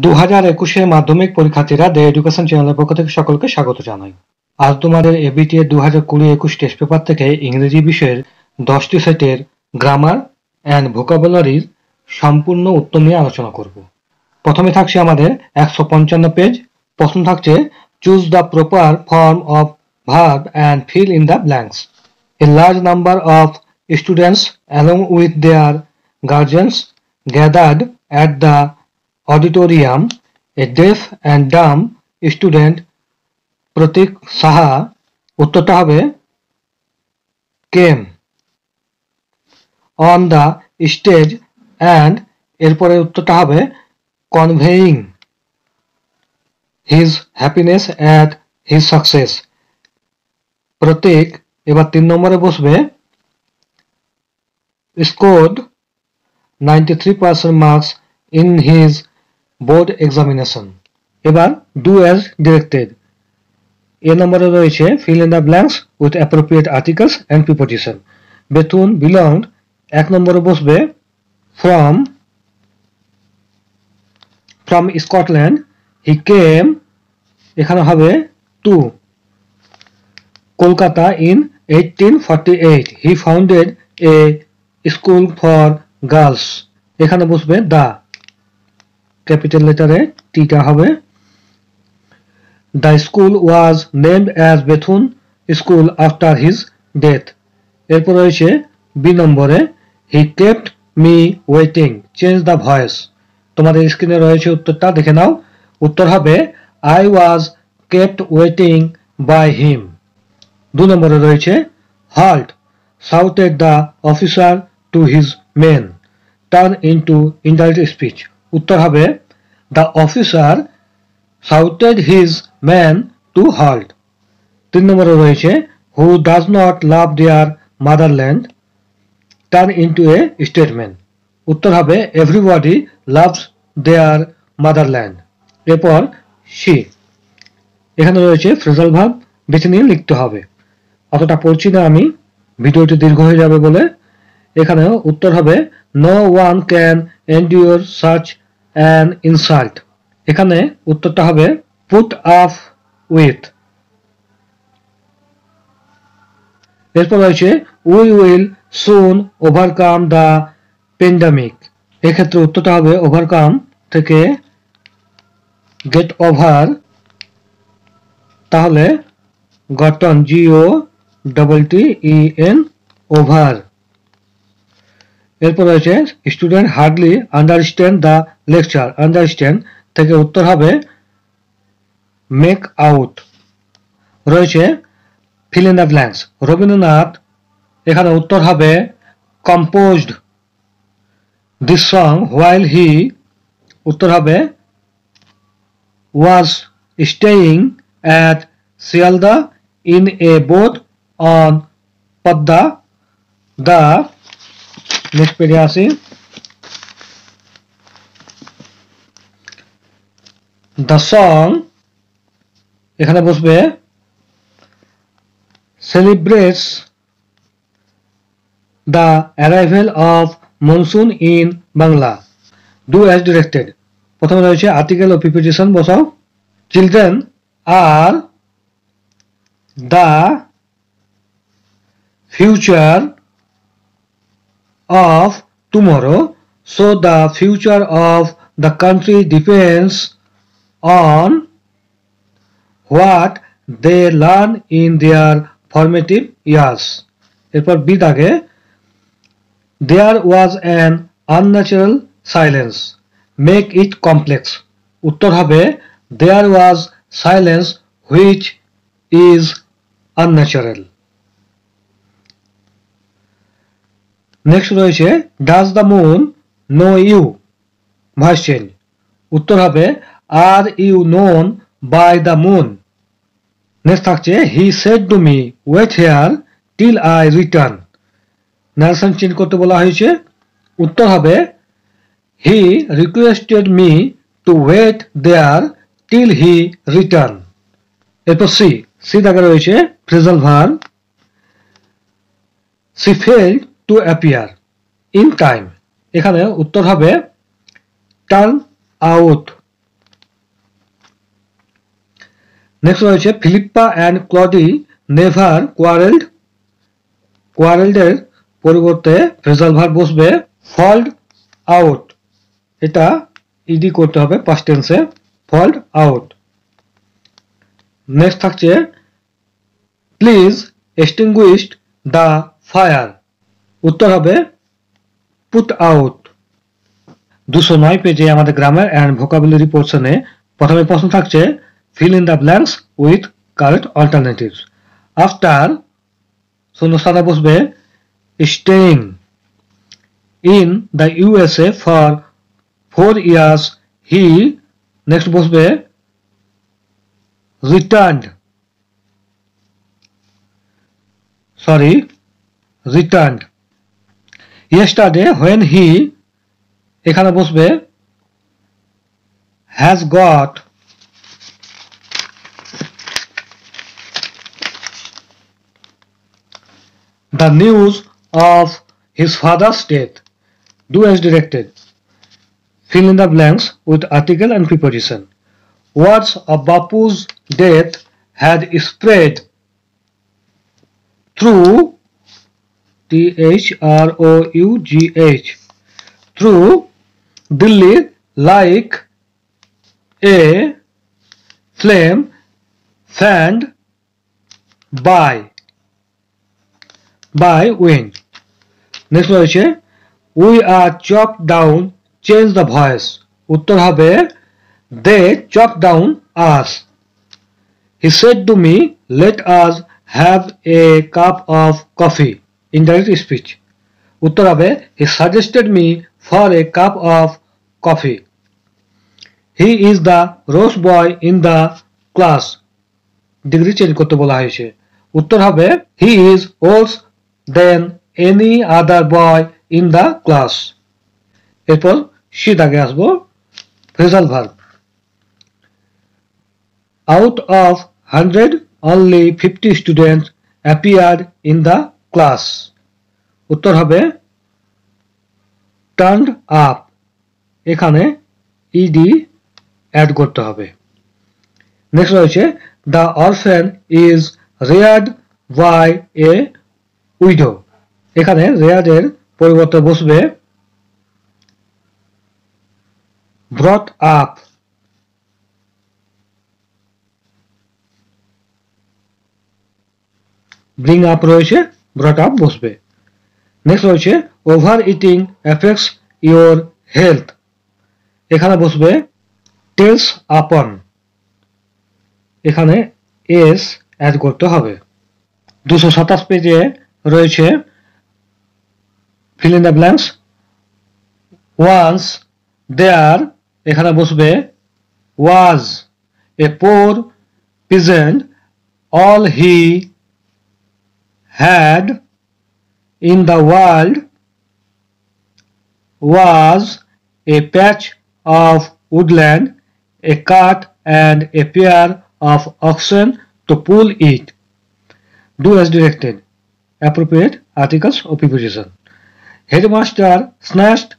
2021 মাধ্যমিক পরীক্ষার্থীরা the education চ্যানেলের পক্ষ থেকে সকলকে স্বাগত জানাই। আজ তোমাদের এবিটি 2020-21 টেস্ট পেপার থেকে ইংরেজি বিষয়ের 10টি সেটের গ্রামার অ্যান্ড ভোকাবুলারির সম্পূর্ণ উত্তর নিয়ে আলোচনা করব। প্রথমে থাকছে আমাদের 155 পেজ। প্রশ্ন থাকছে choose the proper form of verb and feel in the blanks. A large number of students along with their guardians gathered at the auditorium. A deaf and dumb student Pratik Saha উত্তরটা হবে came on the stage and এরপরে উত্তরটা হবে conveying his happiness at his success. প্রতীক এবার 3 নম্বরে বসবে scored 93% marks in his board examination. এবার do as directed. এ নম্বরে রয়েছে fill in the blanks with appropriate articles and preposition. Bethune belonged 1 নম্বরে বসবে from Scotland. He came এখানে হবে to Kolkata in 1848. He founded a school for girls. এখানে বসবে the capital লেটারে টিটা হবে। The school was named as Bethune School after his death. এরপর রয়েছে বি নম্বরে he kept me waiting. Change the voice. তোমাদের স্ক্রিনে রয়েছে উত্তরটা, দেখে নাও। উত্তর হবে I was kept waiting by him. 2 নম্বরে রয়েছে halt shouted the officer to his men. Turn into indirect speech. উত্তর হবে the officer shouted his men to halt. 3 নম্বরে রয়েছে who does not love their motherland. Turn into a statement. উত্তর হবে everybody loves their motherland. এরপর she এখানে রয়েছে phrasal verb, বেছে নিয়ে লিখতে হবে। অতটা পড়ছি না আমি, ভিডিওটি দীর্ঘ হয়ে যাবে বলে। এখানে উত্তর হবে no one can endure such an insult. এখানে উত্তরটা হবে put up with. এরপর রয়েছে we will soon overcome the pandemic. এক্ষেত্রে উত্তরটা হবে overcome থেকে get over, তাহলে gotten GOTTEN over. এরপর রয়েছে student hardly understand the lecture. Understand থেকে উত্তর হবে মেক আউট। রয়েছে fill in the blanks. Rabindranath এখানে উত্তর হবে composed this song while he, উত্তর হবে was staying at Sealdah in a boat on Padma. The next পেজে আসি। দ্য সং এখানে বসবে celebrates the arrival of monsoon in Bangla. Do as directed. প্রথমে রয়েছে আর্টিকেল ও প্রিপোজিশন বসাও। চিলড্রেন আর the future of tomorrow, so the future of the country depends on what they learn in their formative years. এরপর B দাগে there was an unnatural silence. Make it complex. উত্তর হবে there was silence which is unnatural. Next রয়েছে does the moon know you? Voice change. উত্তর হবে are you known by the moon? Next থাকছে he said to me wait here till I return. Narration change করতে বলা হয়েছে। উত্তর হবে he requested me to wait there till he return. এরপর C দাগে রয়েছে phrasal verb she failed to appear in time. এখানে উত্তর হবে turn out. নেক্সট রয়েছে ফিলিপ্পা অ্যান্ড ক্লডি নেভার কোয়ারেলড। কোয়ারেলড এর পরিবর্তে ফ্রেজাল ভার্ব বসবে ফল্ড আউট, এটা ইডি করতে হবে পাস্ট টেন্সে, ফল্ড আউট। নেক্সট থাকছে প্লিজ এক্সটিংগুইশড দ্য ফায়ার, উত্তর হবে পুট আউট। 209 পেজে আমাদের গ্রামার অ্যান্ড ভোকাবুলারি পোর্শনে প্রথমে প্রশ্ন থাকছে fill in the blanks with correct alternatives. After শূন্যস্থানে বসবে staying in the USA for 4 years he, next বসবে returned yesterday when he, এখানে বসবে has got the news of his father's death. Do as directed. Fill in the blanks with article and preposition. Words of Bapu's death had spread through THROUGH through Delhi like a flame fanned by wind. Next রয়েছে we are chopped down, change the voice, উত্তর হবে they chopped down us. He said to me, let us have a cup of coffee, indirect speech, উত্তর হবে he suggested me for a cup of coffee. He is the roast boy in the class, degree change করতে বলা হয়েছে, উত্তর হবে he is worse than any other boy in the class. এরপর শীত আগে আসবো phrasal verb. Out of 100 only 50 students appeared in the class, উত্তর হবে turned up, এখানে ed অ্যাড করতে হবে। নেক্সট রয়েছে the orphan is reared by a widow, এখানে reared এর পরিবর্তে বসবে brought up, bring up রয়েছে, brought up বসবে। নেক্সট রয়েছে over eating effects your health, এখানে বসবে টেলস আপন, এখানে এস অ্যাড করতে হবে। 227 পেজে রয়েছে fill in the blanks. Once there, এখানে বসবে was a poor peasant, all he had in the world was a patch of woodland, a cart and a pair of oxen to pull it. Do as directed. Appropriate articles or preposition. Headmaster snatched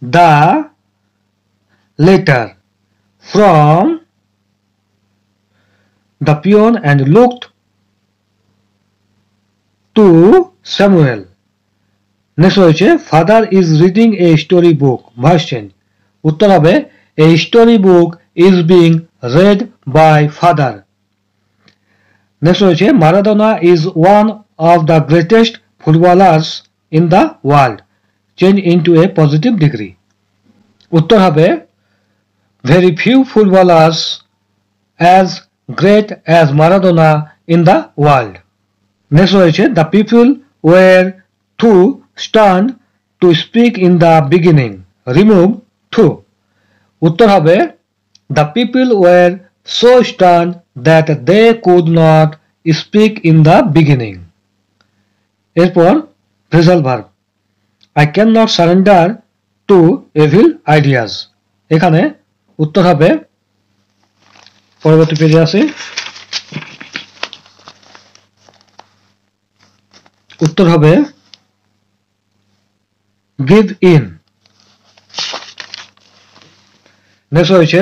the letter from the peon and looked to Samuel. Next রয়েছে father is reading a story book, voice change, উত্তর হবে a story book is being read by father. Next রয়েছে Maradona is one of the greatest footballers in the world, change into a positive degree, উত্তর হবে very few footballers as great as Maradona in the world. Next রয়েছে the people were too stunned to speak in the beginning, remove to, উত্তর হবে the people were so stunned that they could not speak in the beginning. এরপর phrasal verb I cannot surrender to evil ideas, এখানে উত্তর হবে পরবর্তী পেজে আছে, উত্তর হবে give in. নেক্সট রয়েছে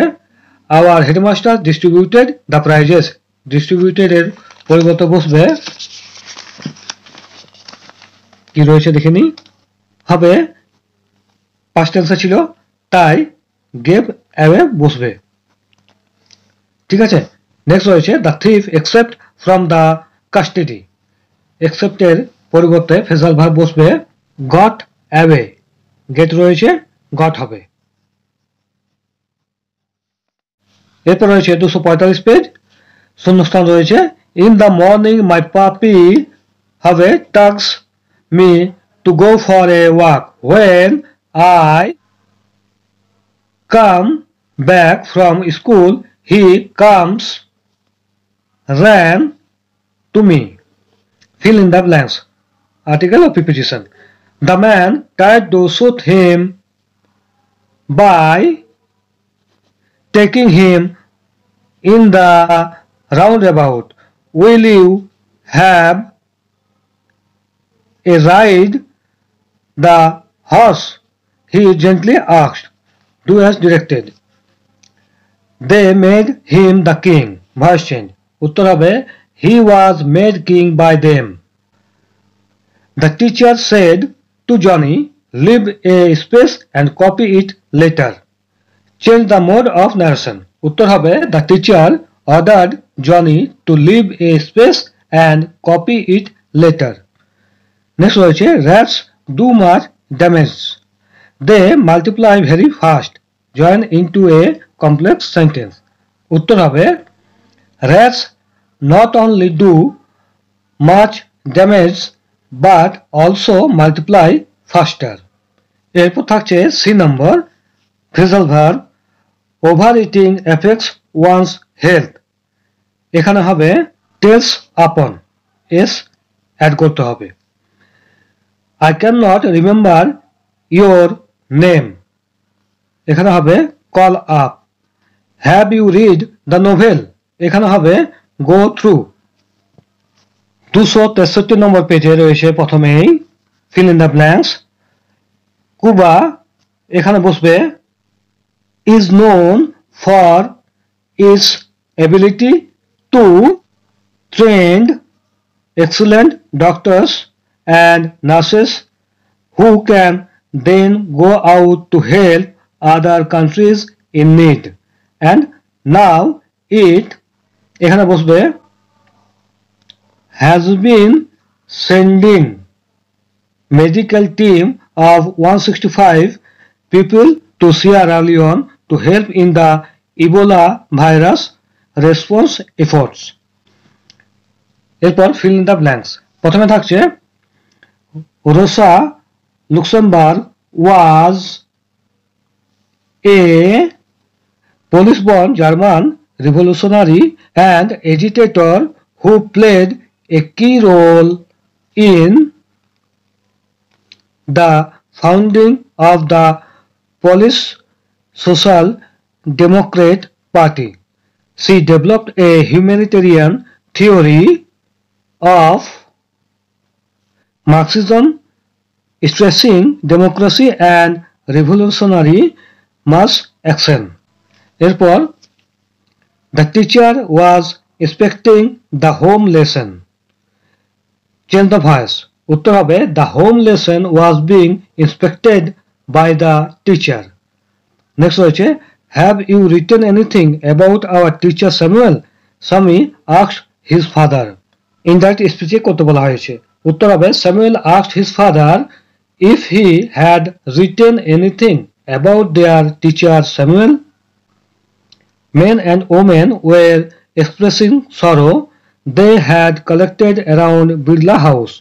our headmaster distributed the prizes. Distributed এর পরিবর্তে বসবে কি রয়েছে দেখে নি, হবে past tense ছিল তাই gave away বসবে। ঠিক আছে, নেক্সট রয়েছে the thief except from the custody। except এর পরিবর্তে phrasal verb বসবে got away, get রয়েছে got হবে। এরপর রয়েছে 245 পেজ, শূন্যস্থান রয়েছে in the morning my puppy হবে tugs me to go for a walk, when I come back from school he comes ran to me, fill in the blanks, article or preposition। The man tried to shoot him by taking him in the roundabout, will you have a ride the horse, he gently asked, do as directed। They made him the king, voice change, উত্তর হবে he was made king by them। The teacher said to Johnny, leave a space and copy it later, change the mode of narration। উত্তর হবে the teacher ordered Johnny to leave a space and copy it later। Next রয়েছে rats do much damage, they multiply very fast, join into a complex sentence। উত্তর হবে rats not only do much damage but also multiply faster। এরপর থাকছে C নম্বর phrasal verb overeating affects one's health, এখানে হবে tells upon, s add করতে হবে। I cannot remember your name, এখানে হবে call up। Have you read the novel, এখানে হবে go through। 263 নম্বর পেজে রয়েছে প্রথমেই fill in the blanks, Quba এখানে বসবে is known for its ability to train excellent doctors and nurses who can then go out to help other countries in need, and now it এখানে বসবে has been sending medical team of 165 people to Sierra Leone to help in the Ebola virus response efforts। এরপর fill in the blanks, প্রথমে থাকছে Rosa Luxemburg was a Polish-born German revolutionary and agitator who played a key role in the founding of the Polish Social Democrat Party. She developed a humanitarian theory of Marxism, stressing democracy and revolutionary mass action। এরপর the teacher was inspecting the home lesson, change the voice, উত্তর হবে the home lesson was being inspected by the teacher। Next রয়েছে have you written anything about our teacher Samuel, Sami asked his father। Indirect স্পিচে করতে বলা হয়েছে, উত্তর হবে Samuel asked his father if he had written anything about their teacher Samuel। Men and women were expressing sorrow they had collected around Birla house,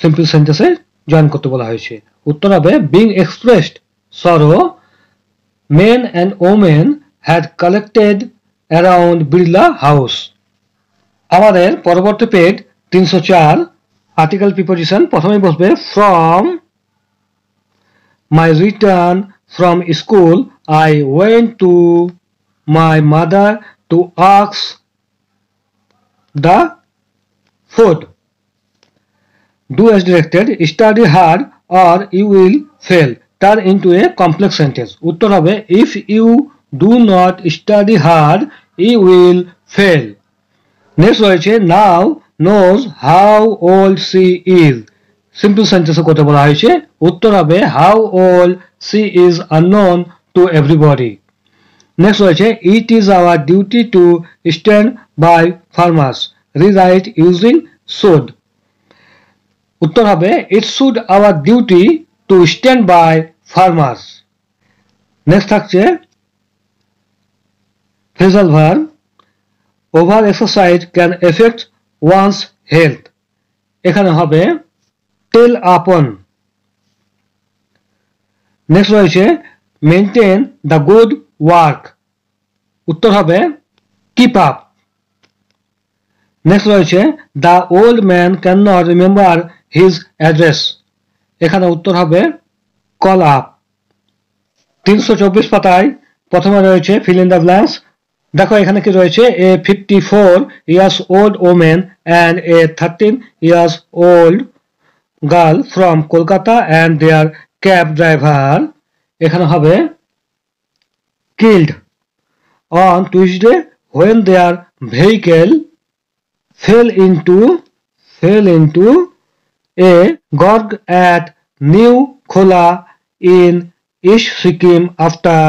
simple সেন্টেন্সে join করতে বলা হয়েছে, উত্তর হবে being expressed sorrow men and women had collected around Birla house। আমাদের পরবর্তী page 304 article preposition, প্রথমে বসবে from my return from school I went to my mother to ask the food, do as directed, study hard or you will fail, turn into a complex sentence। উত্তর হবে if you do not study hard, you will fail. Next রয়েছে now knows how old she is. Simple sentence কথা বলা হয়েছে, উত্তর হবে how old she is unknown to everybody. Next রয়েছে it is our duty to stand by farmers. Rewrite using should. উত্তর হবে it should our duty to stand by farmers. Next থাকছে phrasal verb. Over exercise can affect one's health. এখানে হবে tell upon. Next রয়েছে maintain the good work. উত্তর হবে keep up. Next রয়েছে the old man cannot remember his address. এখানে উত্তর হবে call up. 324 পাতায় প্রথমে রয়েছে fill in the blanks. দেখো এখানে কি রয়েছে a 54 years old woman and a 13 years old girl from Kolkata and their cab driver. এখানে হবে killed on Tuesday when their vehicle fell into a gorge at New Khola in East Sikkim after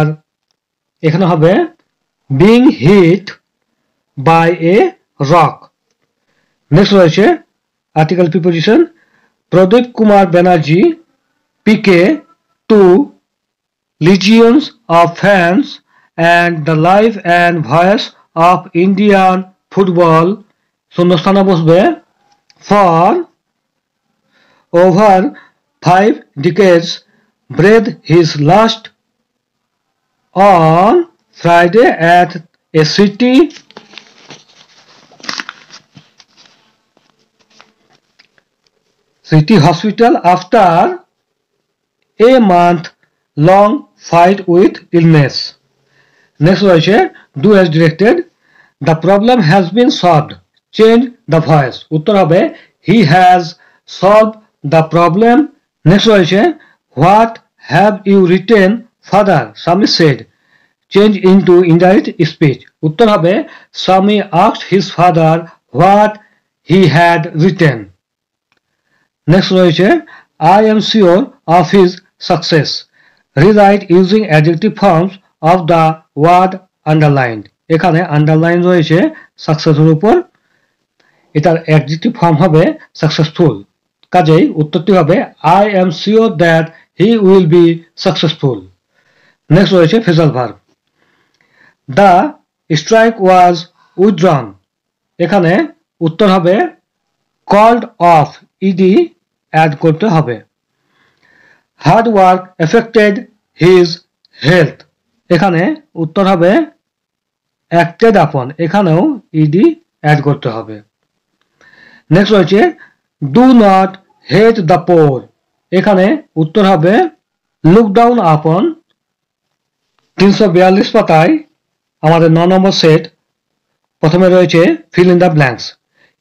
এখানে হবে being hit by a rock. Next রয়েছে article preposition. Pradip Kumar Banerjee PK to legions of fans and the life and voice of Indian football. শূন্যস্থানে বসবে for over 5 decades breathed his last on Friday at a city hospital after a month-long fight with illness. Next রয়েছে do as directed. The problem has been solved. Change the voice. উত্তর হবে he has solved the problem. Next রয়েছে what have you written father? Sami said. Change into indirect speech. উত্তর হবে Sami asked his father what he had written. Next রয়েছে I am sure of his success. Rewrite using adjective forms of the word underlined. এখানে underline রয়েছে success এর উপর, এটার adjective form হবে successful. কাজেই উত্তরটি হবে I am sure that he will be successful. Next রয়েছে phrasal verb. The strike was withdrawn. এখানে উত্তর হবে called off. ed add করতে হবে. Hard work affected his health. এখানে উত্তর হবে acted upon. এখানেও ed add করতে হবে. Next রয়েছে do not hate the poor. এখানে উত্তর হবে look down upon. 342 পাতায় আমাদের 9 নম্বর সেট প্রথমে রয়েছে fill in the blanks.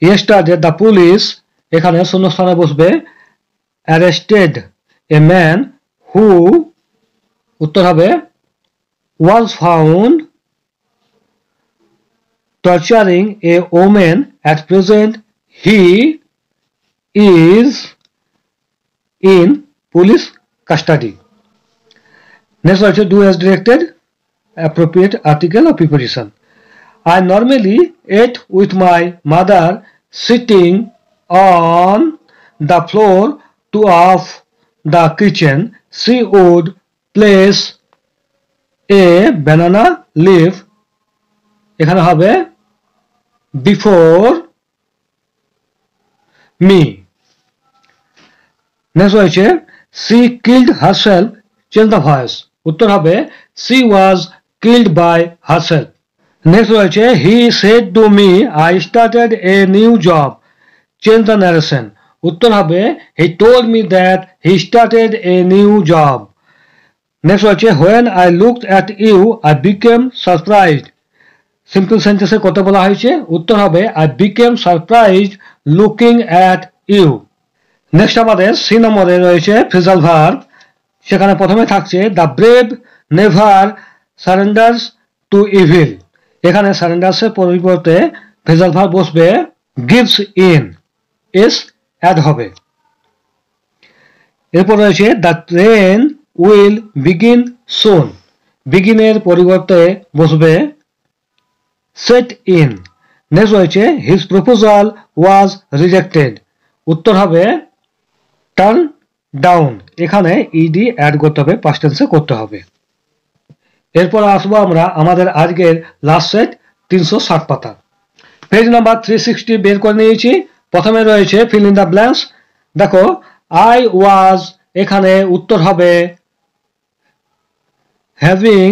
Yesterday the police এখানে শূন্যস্থানে বসবে arrested a man who উত্তর হবে was found torturing a woman. At present he is in police custody. Next রয়েছে do as directed. Appropriate article or preposition. I normally ate with my mother sitting on the floor of the kitchen. She would place a banana leaf এখানে হবে before me. Next রয়েছে she killed herself. Change the voice. উত্তর হবে she was killed by herself. Next রয়েছে he said to me I started a new job. Change the narration. উত্তর হবে he told me that he started a new job. Next রয়েছে when I looked at you I became surprised. Simple sentence এ কথা বলা হয়েছে, উত্তর হবে I became surprised looking at you. Next আমাদের C নম্বরে রয়েছে phrasal verb. সেখানে প্রথমে থাকছে the brave never surrenders to evil. এখানে সারেন্ডার্সের পরিবর্তে ফ্রেজাল ভার্ব বসবে গিভস ইন, এস অ্যাড হবে। এরপর রয়েছে the train will begin soon. বিগিনের পরিবর্তে বসবে সেট ইন। নেক্সট রয়েছে হিজ প্রপোজাল ওয়াজ রিজেক্টেড। উত্তর হবে টার্ন ডাউন। এখানে ইডি অ্যাড করতে হবে, পাস্ট টেন্সে করতে হবে। এরপর আসবো আমরা আমাদের আজকের লাস্ট সেট 360 পাতা। পেজ নাম্বার 360 বের করে নিয়েছি। প্রথমে রয়েছে ফিল ইন দ্য ব্ল্যাঙ্কস। দেখো আই ওয়াজ, এখানে উত্তর হবে having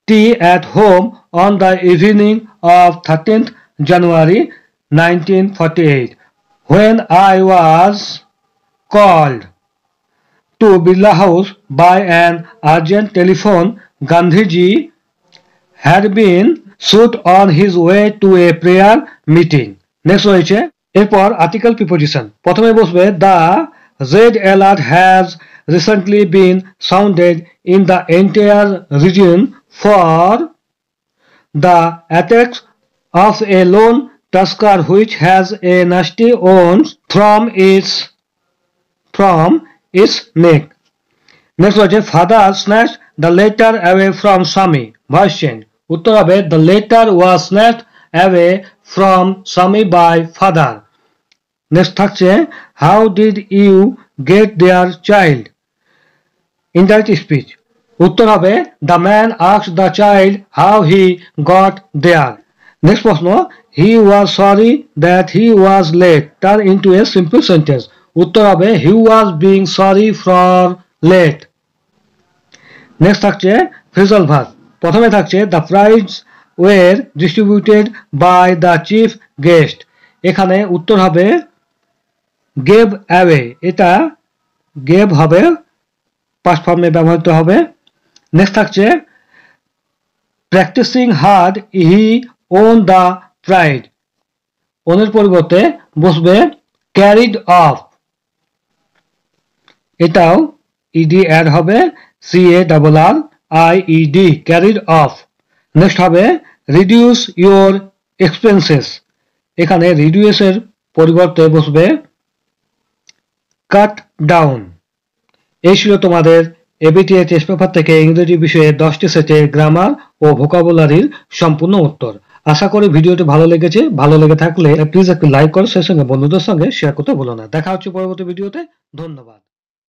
tea at home on the evening of 13th January 1948 when I was called to Birla House by an urgent telephone. Gandhiji had been shot on his way to a prayer meeting. Next রয়েছে এরপর article preposition. প্রথমে বসবে the red alert has recently been sounded in the entire region for the attacks of a lone tusker which has a nasty wound from its neck. Next রয়েছে father snatched the letter away from Sami. Voice change. উত্তর হবে the letter was snatched away from Sami by father. Next থাকছে how did you get their child? Indirect speech. উত্তর হবে the man asked the child how he got there. Next প্রশ্ন he was sorry that he was late. Turn into a simple sentence. উত্তর হবে he was being sorry for late. Next থাকছে phrasal verb. প্রথমে থাকছে the prize were distributed by the chief guest. এখানে উত্তর হবে gave away. এটা gave হবে, পাস্ট ফর্মে ব্যবহৃত হবে। নেক্সট থাকছে practising hard he won the prize. ওনের পরিবর্তে বসবে ক্যারিড অফ। এটাও ইডি অ্যাড হবে, CARRIED, ক্যারিড অফ। নেক্সট হবে রিডিউস ইউর এক্সপেন্সেস। এখানে রিডিউসের পরিবর্তে বসবে কাট ডাউন। এই ছিল তোমাদের এবিটিএ টেস্ট পেপার থেকে ইংরেজি বিষয়ে 10টি সেটের গ্রামার ও ভোকাবুলারির সম্পূর্ণ উত্তর। আশা করি ভিডিওটি ভালো লেগেছে। ভালো লেগে থাকলে প্লিজ একটি লাইক করো, সেই সঙ্গে বন্ধুদের সঙ্গে শেয়ার করতে ভুলো না। দেখা হচ্ছে পরবর্তী ভিডিওতে। ধন্যবাদ।